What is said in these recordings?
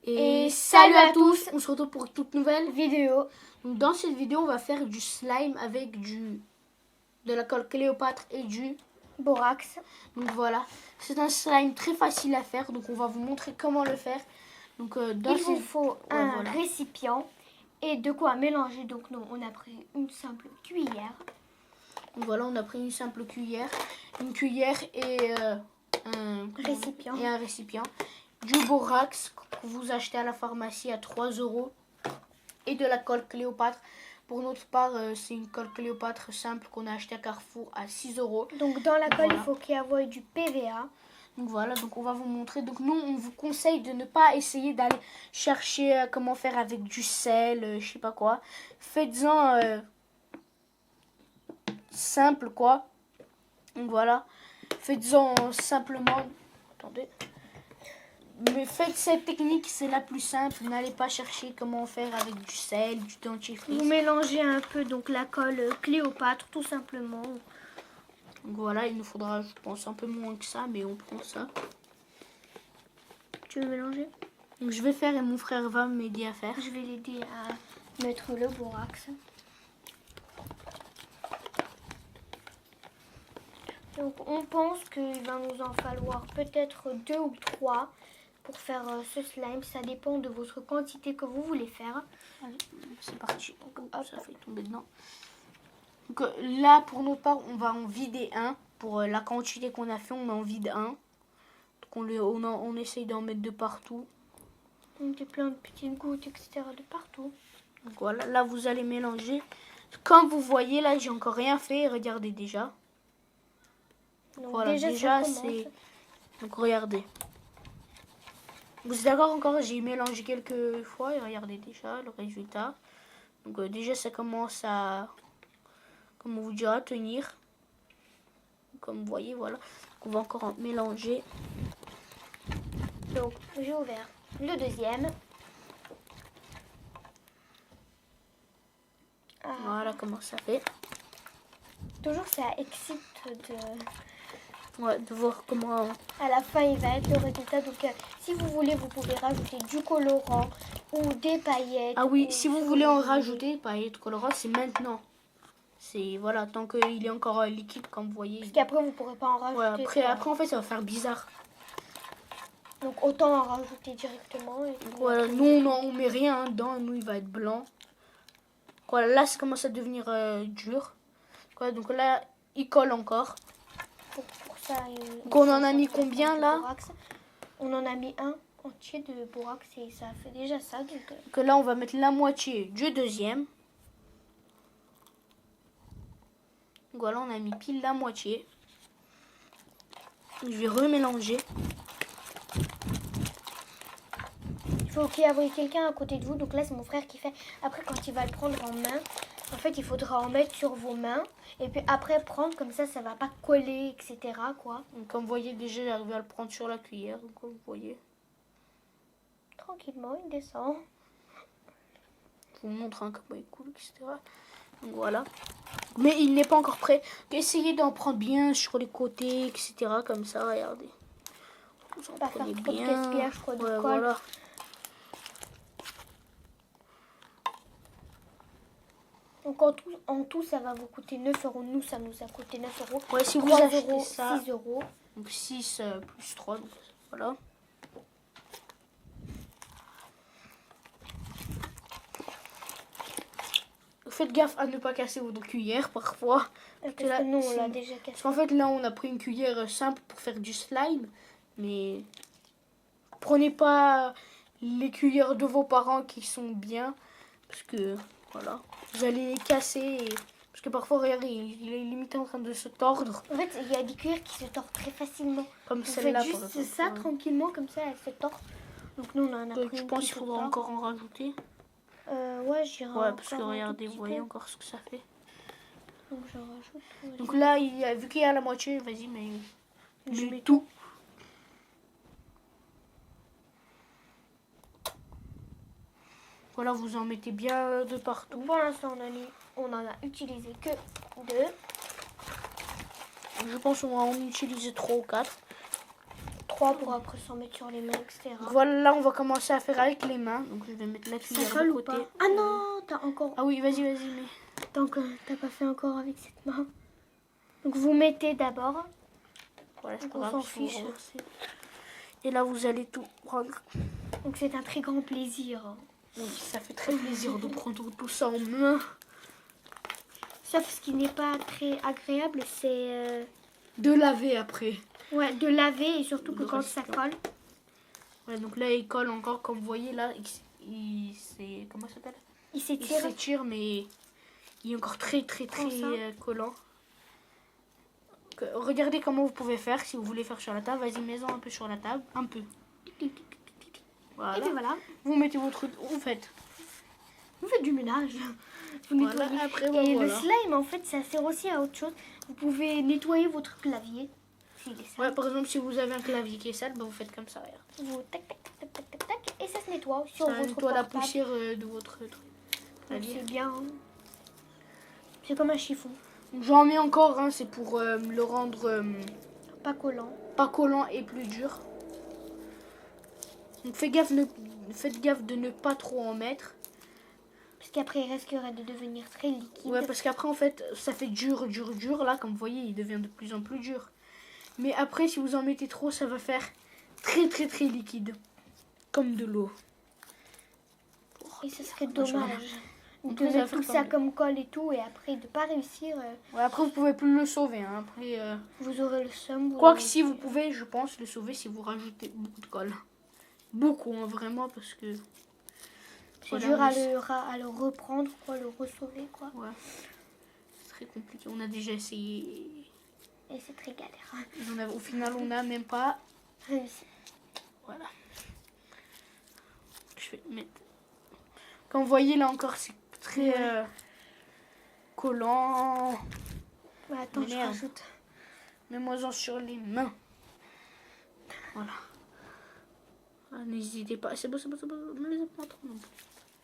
Et salut à tous, on se retrouve pour une toute nouvelle vidéo. Donc dans cette vidéo, on va faire du slime avec de la colle Cléopâtre et du borax. Donc voilà, c'est un slime très facile à faire, donc on va vous montrer comment le faire. Donc il vous faut un récipient et de quoi mélanger. Donc nous, on a pris une simple cuillère. Donc voilà, on a pris une simple cuillère, et un récipient, du borax que vous achetez à la pharmacie à 3 € et de la colle Cléopâtre. Pour notre part, c'est une colle Cléopâtre simple qu'on a acheté à Carrefour à 6 €. Donc dans la colle, il faut qu'il y ait du PVA. Donc voilà, donc on va vous montrer. Donc nous, on vous conseille de ne pas essayer d'aller chercher comment faire avec du sel, je sais pas quoi. Faites-en simple quoi. Donc voilà, faites-en simplement. Attendez. Mais faites cette technique, c'est la plus simple. N'allez pas chercher comment faire avec du sel, du dentifrice. Vous mélangez un peu donc la colle Cléopâtre tout simplement. Donc voilà, il nous faudra, je pense, un peu moins que ça, mais on prend ça. Tu veux mélanger? Donc je vais faire et mon frère va m'aider à faire. Je vais l'aider à mettre le borax. Donc on pense qu'il va nous en falloir peut-être 2 ou 3 pour faire ce slime. Ça dépend de votre quantité que vous voulez faire. Allez, c'est parti. Donc, hop, ça fait tomber dedans. Donc là, pour notre part, on va en vider un. Pour la quantité qu'on a fait, on en vide un. Donc on essaye d'en mettre de partout. Donc plein de petites gouttes, etc. de partout. Donc voilà, là vous allez mélanger. Comme vous voyez, là j'ai encore rien fait. Regardez déjà. Donc voilà, déjà c'est... Donc regardez. Vous êtes d'accord encore? J'ai mélangé quelques fois et regardez déjà le résultat. Donc déjà ça commence à... Comment vous dire, à tenir. Comme vous voyez, voilà. Donc, on va encore mélanger. Donc j'ai ouvert le deuxième. Voilà comment ça fait. Toujours ça excite de voir comment... À la fin il va être le résultat. Donc si vous voulez, vous pouvez rajouter du colorant ou des paillettes. Ah oui, si vous voulez en rajouter, paillettes, colorant, c'est maintenant. C'est voilà, tant qu'il est encore liquide, comme vous voyez. Parce qu'après vous pourrez pas en rajouter. Ouais, après en fait ça va faire bizarre. Donc autant en rajouter directement. Et voilà, nous on met rien dedans, nous il va être blanc. Voilà, là ça commence à devenir dur. Voilà, donc là il colle encore. Pour ça, donc on en a mis combien là? On en a mis un entier de borax et ça fait déjà ça. Donc là on va mettre la moitié du deuxième. Donc voilà, on a mis pile la moitié. Je vais remélanger. Il faut qu'il y ait quelqu'un à côté de vous. Donc là, c'est mon frère qui fait. Après, quand il va le prendre en main, en fait, il faudra en mettre sur vos mains. Et puis après, prendre comme ça va pas coller, etc. quoi. Donc, comme vous voyez, déjà, j'arrive à le prendre sur la cuillère. Donc, comme vous voyez. Tranquillement, il descend. Je vous montre comment il coule, etc. Donc voilà. Mais il n'est pas encore prêt. Essayez d'en prendre bien sur les côtés, etc. Comme ça, regardez. Vous en prenez bien. De colle. Voilà. Donc en tout, ça va vous coûter 9 €. Nous, ça nous a coûté 9 €. Ouais, si vous achetez ça, 6 €. Donc 6 plus 3, donc voilà. Faites gaffe à ne pas casser votre cuillère parfois. Parce que nous, on l'a déjà cassé. Parce qu'en fait, là, on a pris une cuillère simple pour faire du slime. Mais prenez pas les cuillères de vos parents qui sont bien. Parce que, voilà, vous allez les casser. Parce que parfois, regardez, il est limite en train de se tordre. En fait, il y a des cuillères qui se tordent très facilement. Comme celle-là. Vous faites juste ça tranquillement, comme ça, elle se tord. Donc nous, on en a pris une. Je pense qu'il faudra encore en rajouter. Ouais, j'irai. Ouais, parce que regardez, vous voyez encore ce que ça fait. Donc j'en rajoute. Donc là, vu qu'il y a la moitié, vas-y, mais je mets tout. Voilà, vous en mettez bien de partout. Pour l'instant, on en a utilisé que 2. Je pense qu'on va en utiliser 3 ou 4. 3 pour après s'en mettre sur les mains, etc. Donc voilà, là on va commencer à faire avec les mains. Donc je vais mettre la cuillère Ça colle de ou côté. pas? Ah non, t'as encore... Ah oui, vas-y, mais... Tant que t'as pas fait encore avec cette main. Donc vous mettez d'abord. Voilà, c'est Donc pas on grave, s'en si vous fiche. renversez. Et là vous allez tout prendre. Donc c'est un très grand plaisir. Oui, ça fait très plaisir de prendre tout ça en main. Sauf ce qui n'est pas très agréable, c'est De laver après. ouais, de laver et surtout que Le quand ça récipient. colle. Ouais, donc là il colle encore, comme vous voyez là, c'est... Comment ça s'appelle? Il Il s'étire. s'étire, mais il est encore très Comme ça. collant. Regardez comment vous pouvez faire si vous voulez faire sur la table. Vas-y, mets-en un peu sur la table. Un peu. Et Voilà. puis voilà. Vous mettez votre... Vous faites. Vous faites du ménage. Vous Voilà, nettoyez. après, Et voilà. le slime, en fait, ça sert aussi à autre chose. Vous pouvez nettoyer votre clavier. S'il est sale. Ouais, par exemple, si vous avez un clavier qui est sale, bah, vous faites comme ça, regarde. Vous tac, tac, tac, tac, tac, tac, et ça se nettoie sur Ça votre nettoie la portable. poussière de votre truc. Donc clavier. c'est bien. C'est comme un chiffon. Donc, j'en mets encore, hein, c'est pour le rendre Pas collant. pas collant et plus dur. Donc faites gaffe de ne pas trop en mettre. Parce qu'après, il risquerait de devenir très liquide. Ouais, parce qu'après, en fait, ça fait dur. Là, comme vous voyez, il devient de plus en plus dur. Mais après, si vous en mettez trop, ça va faire très liquide. Comme de l'eau. Et ce serait Moi, je dommage On de peut mettre faire tout ça comme colle et tout, et après de pas réussir, Ouais, après, vous pouvez plus le sauver. Hein. Après, vous aurez le seum. vous quoique aurez- si vous pouvez, je pense, le sauver si vous rajoutez beaucoup de colle. Beaucoup, hein, vraiment, parce que... C'est Voilà, dur mais à le reprendre, quoi, le ressauver, quoi. Ouais. C'est très compliqué. On a déjà essayé. Et c'est très galère. Au final, on n'a même pas... Réussi. Voilà. Je vais mettre... Comme vous voyez, là encore, c'est très Ouais. collant. Ouais, attends, je Merde. rajoute. Mets-moi-en sur les mains. Voilà. Ah, n'hésitez pas. C'est bon. Ne les pas trop non plus.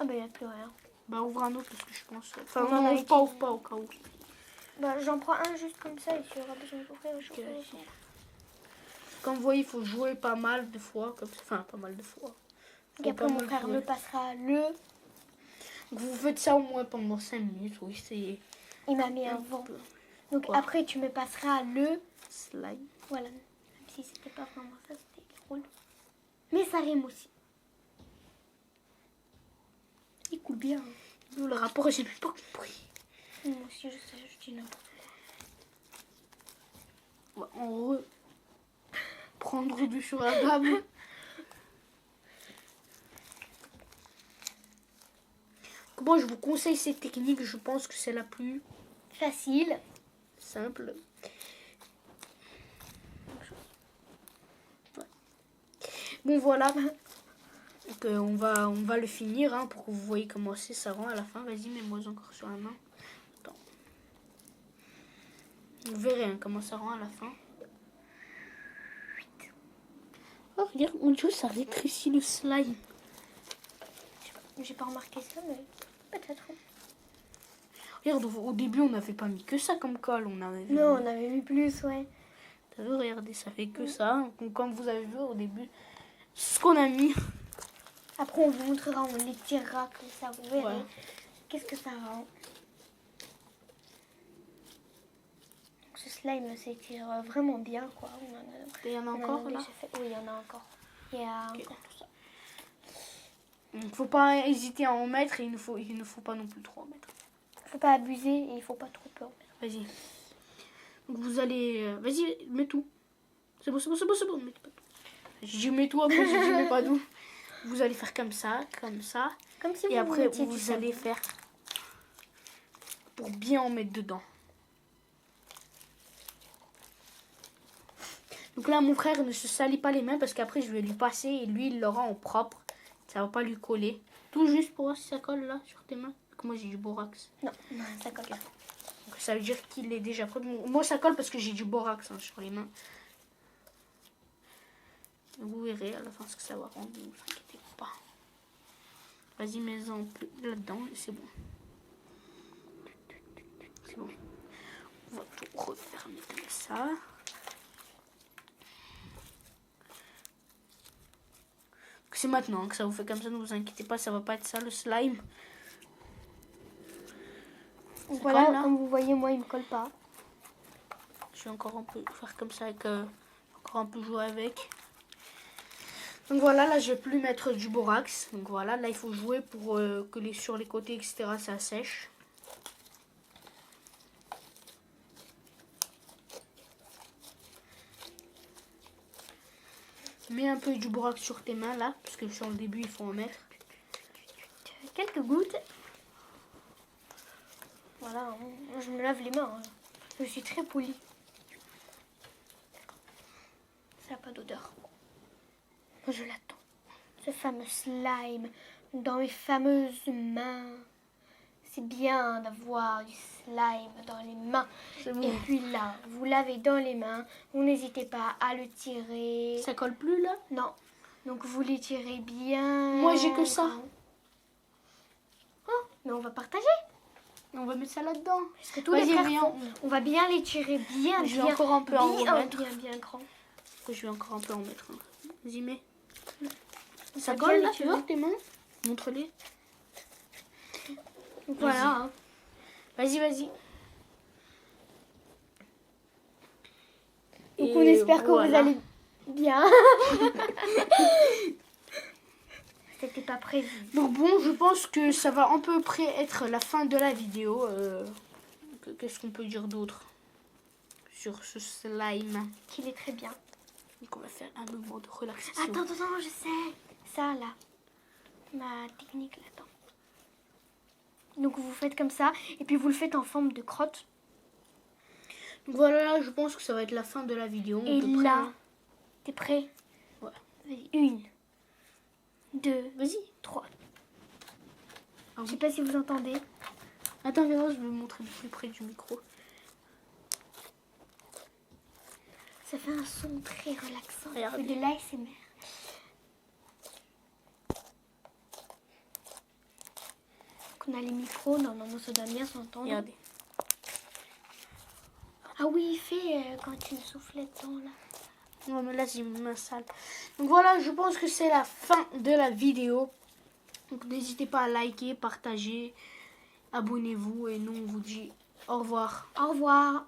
Ah bah, il n'y a plus rien. Bah, ouvre un autre parce que je pense... Enfin, On en non, a ouvre pas au cas où. Bah, j'en prends un juste comme ça, et tu auras besoin d'ouvrir. Ok. Comme vous voyez, il faut jouer pas mal de fois. Enfin, pas mal de fois. Et après, Faut pas mon mal frère jouer. me passera le... Donc, vous faites ça au moins pendant 5 minutes. Oui, c'est... Il m'a mis un vent. Donc Quoi après, tu me passeras le... Slime. Voilà. Même si c'était pas vraiment ça, c'était drôle. Mais ça rime aussi. Il coule bien. Le rapport, j'ai plus pas compris. Moi aussi, je sais, je dis n'importe On va prendre du sur la table. Moi, je vous conseille cette technique. Je pense que c'est la plus quoi. Facile. simple. Ouais. Bon, voilà. Donc, on va le finir hein, pour que vous voyez comment c'est. Ça rend à la fin. Vas-y, mets-moi encore sur la main. Attends. Vous verrez hein, comment ça rend à la fin. Oh, regarde, mon Dieu, ça rétrécit le slime. J'ai pas remarqué ça, mais peut-être. Regarde, au début, on n'avait pas mis que ça comme colle. On avait vu. Non, on avait mis plus, ouais. T'as vu, regardez, ça fait que ça. Donc, comme vous avez vu au début, ce qu'on a mis. Après, on vous montrera, on l'étirera comme ça, vous verrez. Ouais. Qu'est-ce que ça rend. Donc, ce slime s'étire vraiment bien, quoi. Il y en a on en encore a là. déjà fait. Oui, il y en a encore. Il y a encore tout ça. Il ne faut pas hésiter à en mettre et il ne faut pas non plus trop en mettre. Faut pas abuser et il faut pas trop peur. Vas-y. Donc vous allez... vas-y, mets tout. C'est bon. Mets pas tout. Je mets tout après, je mets pas tout. Vous allez faire comme ça. Comme si Et vous après, mettiez du vous allez savon. faire pour bien en mettre dedans. Donc là, mon frère ne se salit pas les mains parce qu'après, je vais lui passer et lui, il l'aura en propre. Ça va pas lui coller. Tout juste pour voir si ça colle là sur tes mains. Parce que moi, j'ai du borax. Non, ça colle pas. Donc ça veut dire qu'il est déjà prêt. Moi, ça colle parce que j'ai du borax hein, sur les mains. Vous verrez à la fin ce que ça va rendre. Ne vous inquiétez pas. Vas-y, mets-en là-dedans et c'est bon. C'est bon. On va tout refermer comme ça. c'est maintenant que ça vous fait comme ça, ne vous inquiétez pas, ça va pas être ça le slime. Donc Ça voilà, colle, là. comme vous voyez, moi, il me colle pas. Je vais encore un peu faire comme ça avec encore un peu jouer avec. Donc voilà, là je vais plus mettre du borax. Donc voilà, là il faut jouer pour que sur les côtés etc ça sèche. Mets un peu du borax sur tes mains là, parce que sur le début il faut en mettre. Quelques gouttes. Voilà, moi, je me lave les mains. Hein. Je suis très polie. Ça n'a pas d'odeur. Moi, je l'attends. Ce fameux slime dans mes fameuses mains. C'est bien d'avoir du slime dans les mains. Bon. Et puis là, vous l'avez dans les mains. Vous n'hésitez pas à le tirer. Ça colle plus là? Non. Donc vous les tirez bien. Moi j'ai que ça. Oh, mais on va partager. On va mettre ça là-dedans. Parce que tous les frères viens. font. On va bien les tirer bien, Je vais bien, encore un peu en bien, remettre. bien grand. Je vais encore un peu en mettre. Vas-y, mets. On Ça va colle bien là, les tu tirer. vois tes mains? Montre-les. Donc voilà. Hein. Vas-y, vas-y. Donc on espère que voilà. vous allez bien. C'était pas prévu. Donc bon, je pense que ça va à peu près être la fin de la vidéo. Qu'est-ce qu'on peut dire d'autre sur ce slime? Qu'il est très bien. Donc on va faire un moment de relaxation. Attends, je sais. Ça là. Ma technique là-dedans. Donc vous faites comme ça. Et puis vous le faites en forme de crotte. Donc voilà, je pense que ça va être la fin de la vidéo. Et à peu près, là, hein. t'es prêt? Ouais. Vas-y, 1, 2, Vas-y. 3. Ah Je sais oui. pas si vous entendez. Attends, viens, je vais me montrer plus près du micro. Ça fait un son très relaxant. Regardez. C'est de l'ASMR. On a les micros, normalement ça doit bien s'entendre. Regardez. Ah oui, il fait quand tu souffles dedans là. Non mais là j'ai mis ma salle. Donc voilà, je pense que c'est la fin de la vidéo. Donc n'hésitez pas à liker, partager, abonnez-vous et nous on vous dit au revoir. Au revoir.